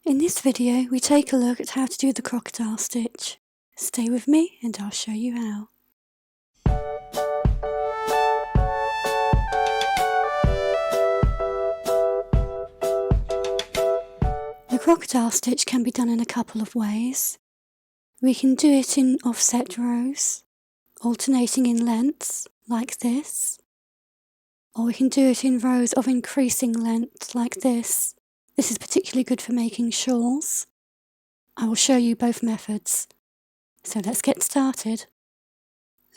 In this video, we take a look at how to do the crocodile stitch. Stay with me and I'll show you how. The crocodile stitch can be done in a couple of ways. We can do it in offset rows, alternating in lengths, like this. Or we can do it in rows of increasing length, like this. This is particularly good for making shawls. I will show you both methods. So let's get started.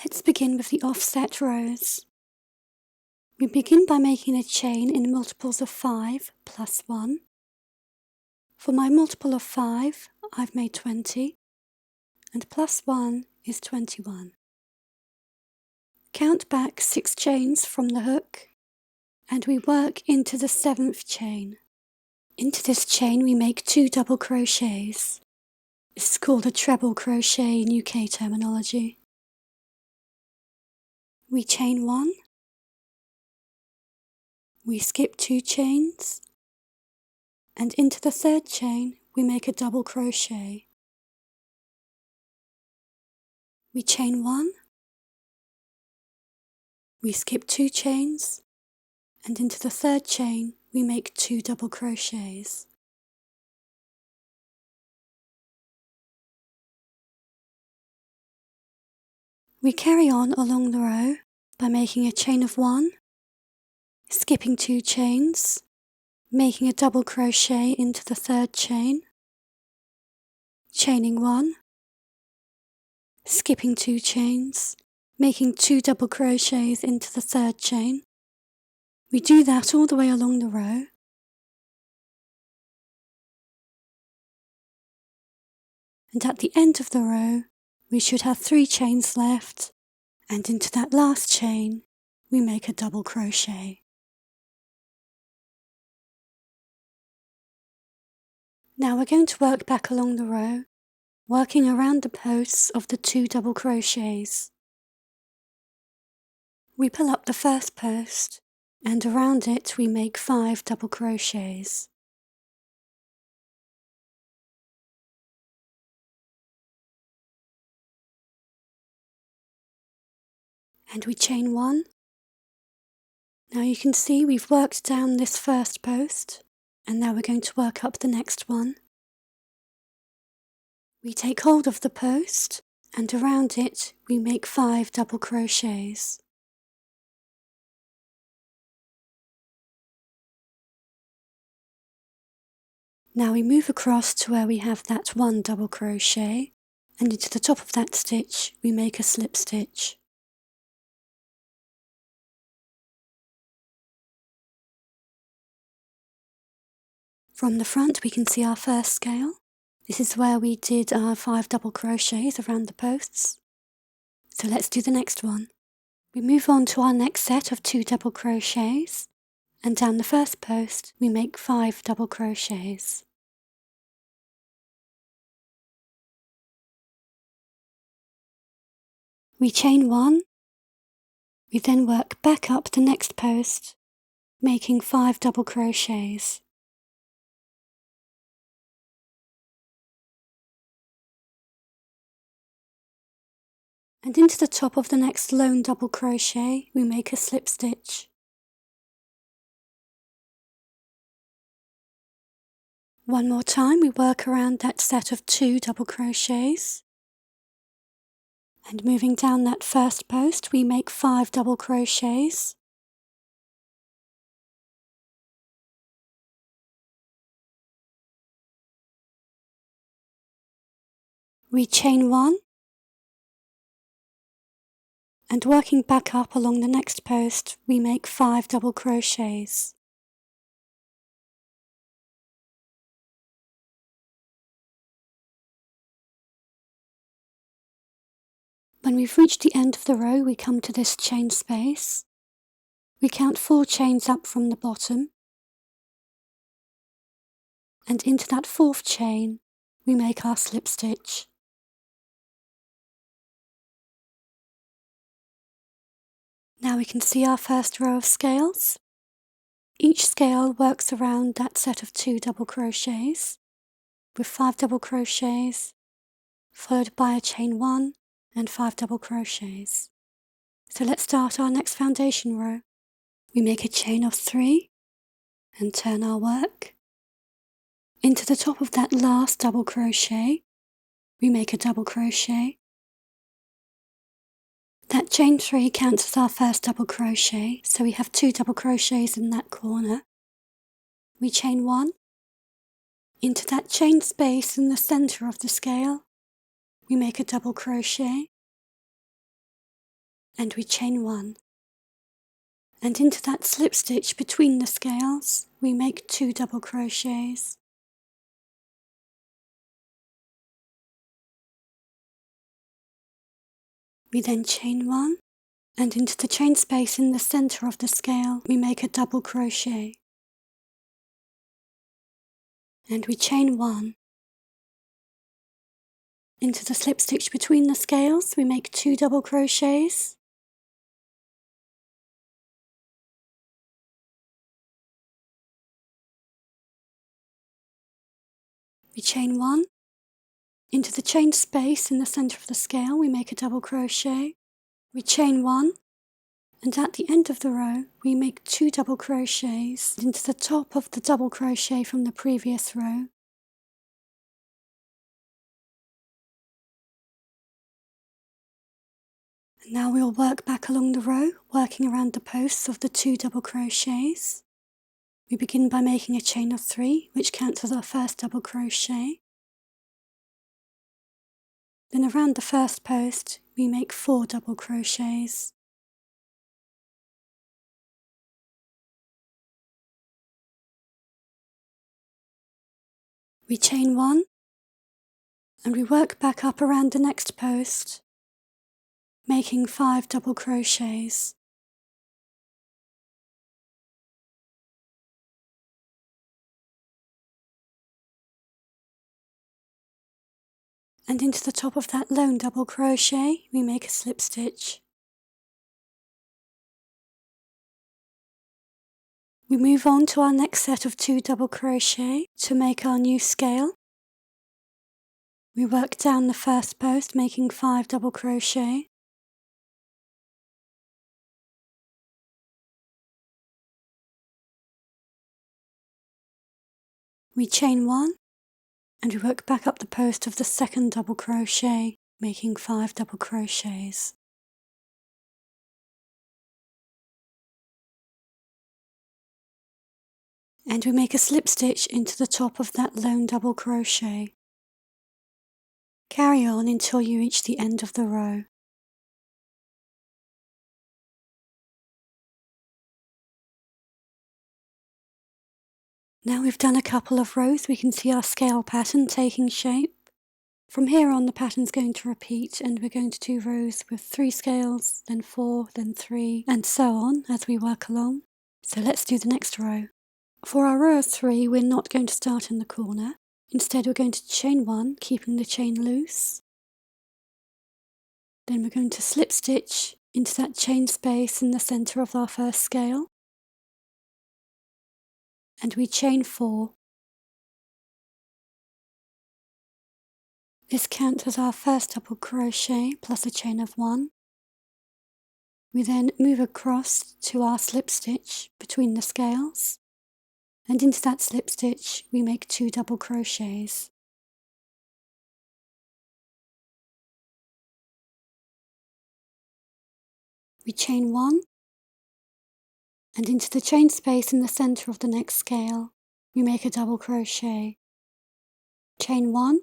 Let's begin with the offset rows. We begin by making a chain in multiples of 5 plus 1. For my multiple of 5, I've made 20, and plus 1 is 21. Count back 6 chains from the hook, and we work into the 7th chain. Into this chain we make 2 double crochets. This is called a treble crochet in UK terminology. We chain 1, we skip 2 chains, and into the 3rd chain we make a double crochet. We chain 1, we skip 2 chains, and into the 3rd chain we make 2 double crochets. We carry on along the row by making a chain of 1, skipping 2 chains, making a double crochet into the 3rd chain, chaining 1, skipping 2 chains, making 2 double crochets into the 3rd chain. We do that all the way along the row. And at the end of the row, we should have 3 chains left, and into that last chain, we make a double crochet. Now we're going to work back along the row, working around the posts of the 2 double crochets. We pull up the first post, and around it we make 5 double crochets. And we chain 1. Now you can see we've worked down this first post, and now we're going to work up the next one. We take hold of the post, and around it we make 5 double crochets. Now we move across to where we have that 1 double crochet, and into the top of that stitch we make a slip stitch. From the front we can see our first scale. This is where we did our 5 double crochets around the posts. So let's do the next one. We move on to our next set of 2 double crochets, and down the first post we make 5 double crochets. We chain 1, we then work back up the next post, making 5 double crochets. And into the top of the next lone double crochet we make a slip stitch. One more time we work around that set of 2 double crochets, and moving down that first post we make 5 double crochets. We chain 1, and working back up along the next post we make 5 double crochets. When we've reached the end of the row we come to this chain space. We count 4 chains up from the bottom, and into that 4th chain we make our slip stitch. Now we can see our first row of scales. Each scale works around that set of 2 double crochets, with 5 double crochets, followed by a chain 1 and 5 double crochets. So let's start our next foundation row. We make a chain of 3 and turn our work. Into the top of that last double crochet, we make a double crochet. That chain 3 counts as our first double crochet, so we have 2 double crochets in that corner. We chain 1. Into that chain space in the center of the scale, we make a double crochet, and we chain 1. And into that slip stitch between the scales, we make 2 double crochets. We then chain 1, and into the chain space in the center of the scale, we make a double crochet. And we chain 1. Into the slip stitch between the scales, we make 2 double crochets. We chain 1. Into the chain space in the center of the scale, we make a double crochet. We chain 1, and at the end of the row, we make 2 double crochets into the top of the double crochet from the previous row. And now we'll work back along the row, working around the posts of the 2 double crochets. We begin by making a chain of 3, which counts as our first double crochet. Then around the first post, we make 4 double crochets. We chain 1, and we work back up around the next post, making 5 double crochets. And into the top of that lone double crochet, we make a slip stitch. We move on to our next set of 2 double crochet to make our new scale. We work down the first post, making 5 double crochet. We chain 1, and we work back up the post of the second double crochet, making 5 double crochets. And we make a slip stitch into the top of that lone double crochet. Carry on until you reach the end of the row. Now we've done a couple of rows, we can see our scale pattern taking shape. From here on, the pattern's going to repeat, and we're going to do rows with 3 scales, then 4, then 3, and so on as we work along. So let's do the next row. For our row of 3, we're not going to start in the corner. Instead, we're going to chain 1, keeping the chain loose. Then we're going to slip stitch into that chain space in the center of our first scale. And we chain 4. This counts as our first double crochet plus a chain of 1. We then move across to our slip stitch between the scales, and into that slip stitch we make 2 double crochets. We chain 1, and into the chain space in the center of the next scale we make a double crochet. Chain 1,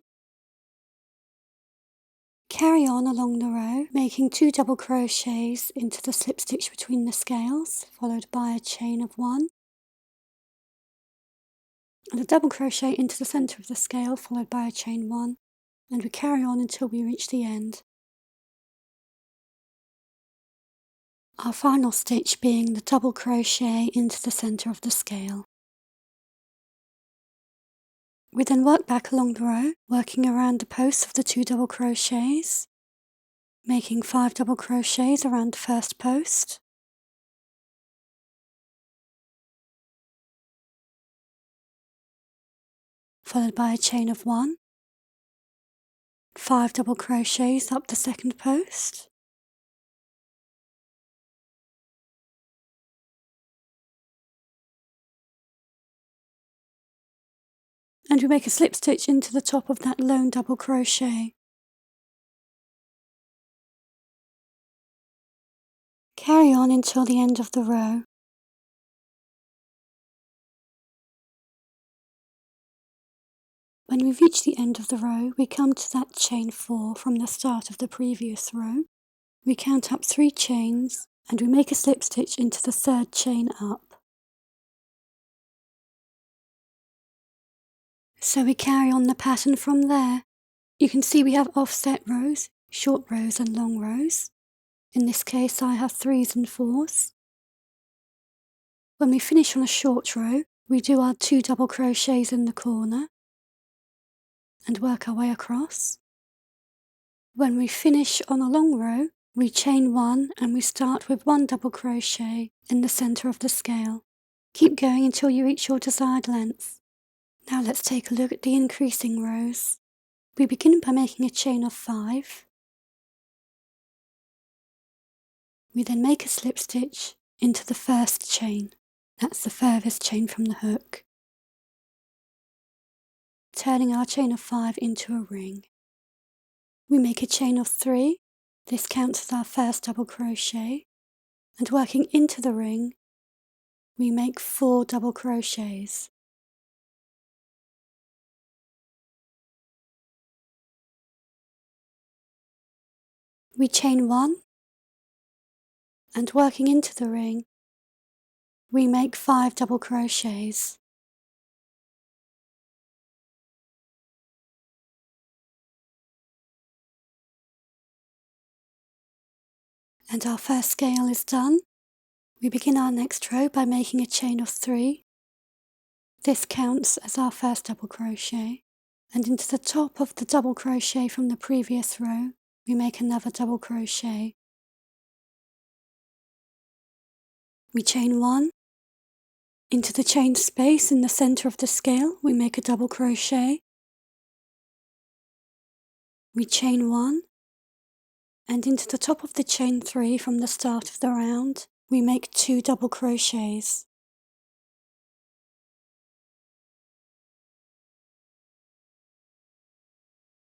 carry on along the row, making 2 double crochets into the slip stitch between the scales, followed by a chain of 1, and a double crochet into the center of the scale, followed by a chain 1, and we carry on until we reach the end. Our final stitch being the double crochet into the center of the scale. We then work back along the row, working around the posts of the 2 double crochets, making 5 double crochets around the first post. followed by a chain of 1, 5 double crochets up the second post, and we make a slip stitch into the top of that lone double crochet. Carry on until the end of the row. When we reach the end of the row, we come to that chain 4 from the start of the previous row. We count up 3 chains and we make a slip stitch into the third chain up. So we carry on the pattern from there. You can see we have offset rows, short rows and long rows. In this case I have 3s and 4s. When we finish on a short row, we do our 2 double crochets in the corner and work our way across. When we finish on a long row, we chain 1 and we start with 1 double crochet in the centre of the scale. Keep going until you reach your desired length. Now let's take a look at the increasing rows. We begin by making a chain of 5. We then make a slip stitch into the first chain. That's the furthest chain from the hook, turning our chain of 5 into a ring. We make a chain of 3. This counts as our first double crochet, and working into the ring, we make 4 double crochets. We chain 1, and working into the ring, we make 5 double crochets. And our first scale is done. We begin our next row by making a chain of 3. This counts as our first double crochet, and into the top of the double crochet from the previous row, we make another double crochet. We chain 1. Into the chain space in the centre of the scale, we make a double crochet. We chain 1. And into the top of the chain 3 from the start of the round, we make 2 double crochets.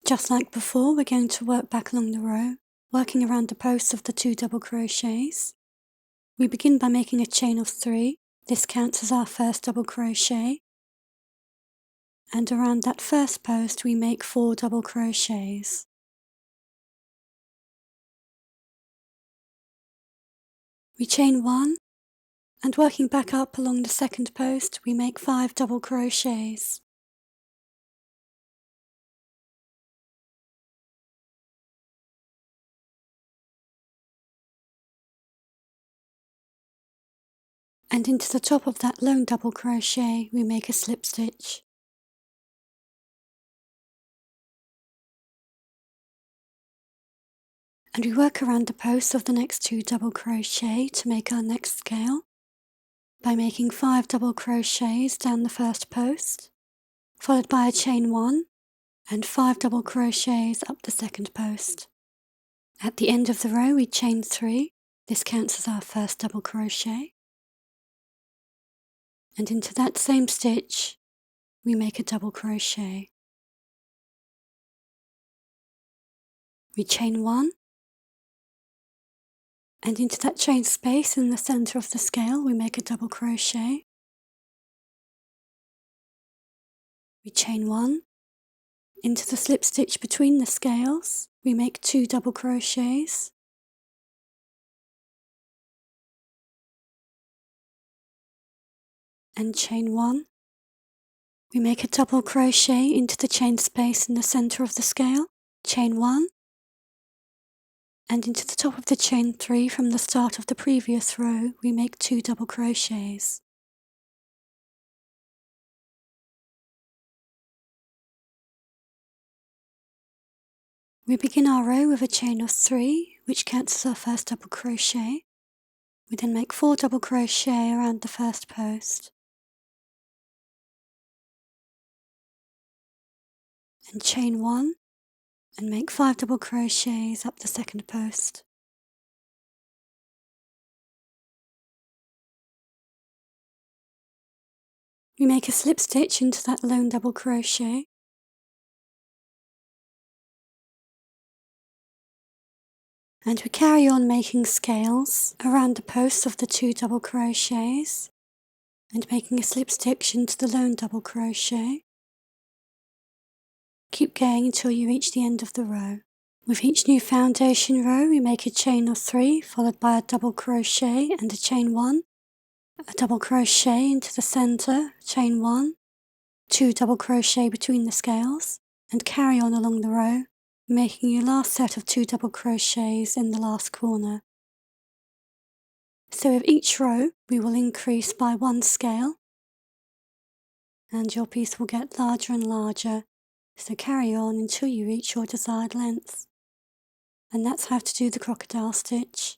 Just like before, we're going to work back along the row, working around the posts of the 2 double crochets. We begin by making a chain of 3. This counts as our first double crochet. And around that first post we make 4 double crochets. We chain 1, and working back up along the second post we make 5 double crochets. And into the top of that lone double crochet we make a slip stitch. And we work around the posts of the next 2 double crochet to make our next scale by making 5 double crochets down the first post, followed by a chain 1 and 5 double crochets up the second post. At the end of the row we chain 3. This counts as our first double crochet. And into that same stitch we make a double crochet. We chain 1, and into that chain space in the centre of the scale we make a double crochet. We chain 1, into the slip stitch between the scales we make 2 double crochets. And chain 1. We make a double crochet into the chain space in the centre of the scale, chain 1, and into the top of the chain 3 from the start of the previous row we make 2 double crochets. We begin our row with a chain of 3, which counts as our first double crochet. We then make 4 double crochet around the first post. and chain 1 and make 5 double crochets up the second post. We make a slip stitch into that lone double crochet, and we carry on making scales around the posts of the 2 double crochets and making a slip stitch into the lone double crochet. Keep going until you reach the end of the row. With each new foundation row, we make a chain of 3 followed by a double crochet and a chain 1, a double crochet into the center, chain 1, 2 double crochet between the scales, and carry on along the row, making your last set of 2 double crochets in the last corner. So with each row, we will increase by 1 scale, and your piece will get larger and larger, so carry on until you reach your desired length. And that's how to do the crocodile stitch.